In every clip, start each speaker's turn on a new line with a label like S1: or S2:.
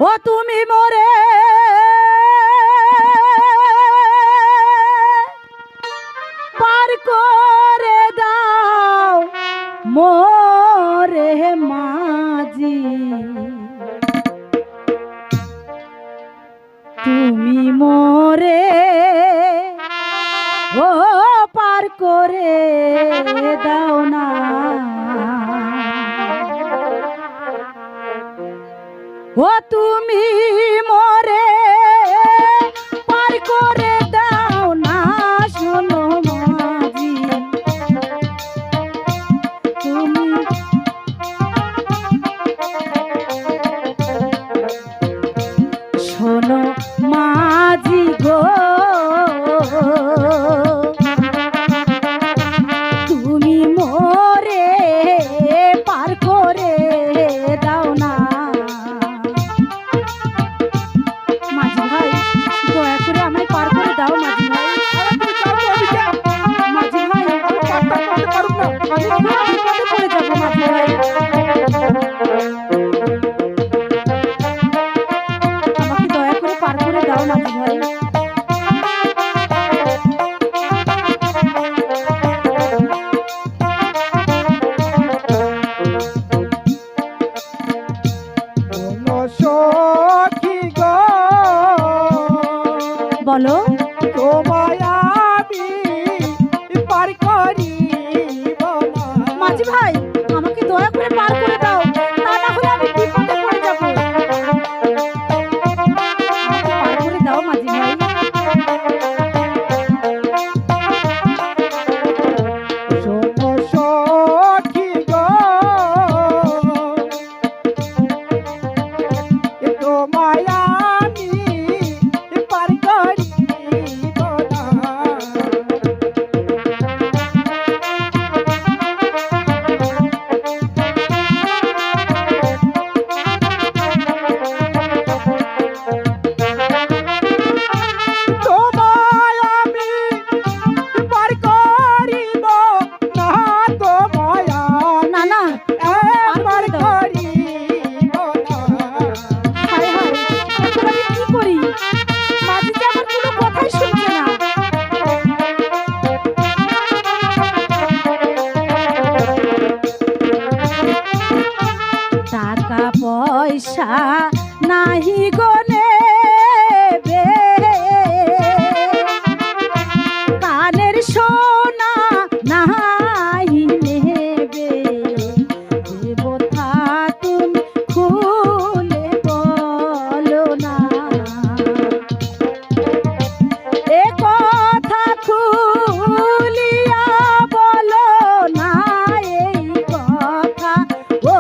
S1: ও তুমি মোরে পার করে দাও মোরে মাঝি, তুমি মোরে ও পার করে দাও না। ও তুমি মোরে পার করে দাও না, শোনো মাঝি তুমি শোনো মাঝি গো, তুমি মোরে পার করে দাও না। মাঝি ভাই দয়া করে আমায় পার করে দাও মাঝি ভাই। মাঝি ভাই আমি বিপদে পড়ে যাবো মাঝি ভাই, আমাকে দয়া করে পার করে দাও মাঝি ভাই। বলো
S2: তোমায় আমি পার করিব না।
S1: মাঝি ভাই আমাকে দয়া করে পার করে দাও, তা না হলে আমি বিপদে পড়ে যাব। আমাকে পার করে দাও মাঝি ভাই।
S2: শোনো সখী গো, তোমায় আমি পার করিব না। তোমায় আমি পার করিব না, তোমায়
S1: না না
S2: পার করিব না।
S1: হায় হায় এখন আমি কি করি? মাঝি যে আমার কোনো কথাই শুনছে না। টাকা পয়সা নাহি গনে বে, কানের সোনা নাহি নেবে, দেবতা তুমি খুলে বলো না। এ কথা খুলিয়া বলো না, এই কথা ও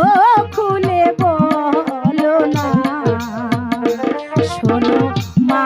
S1: খুলে বলো না। শোনো মা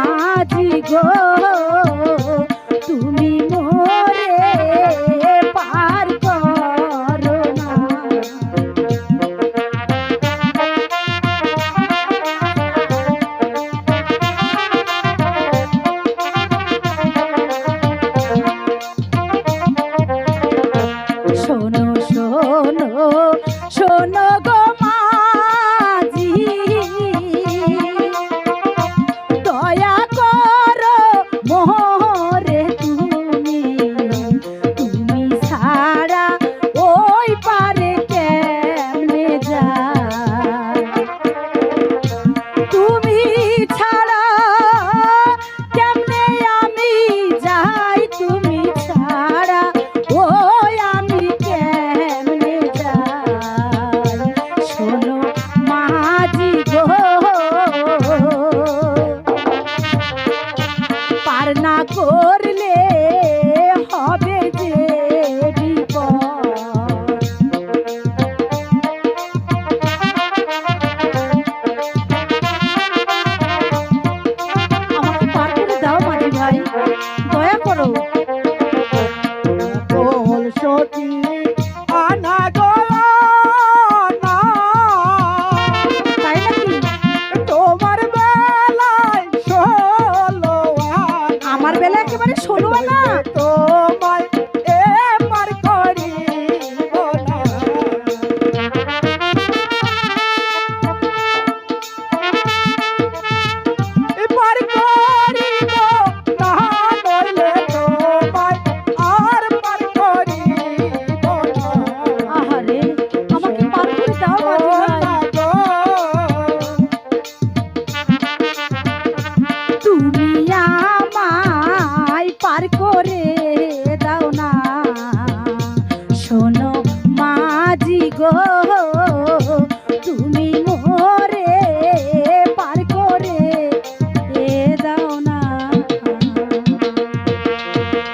S1: তুমি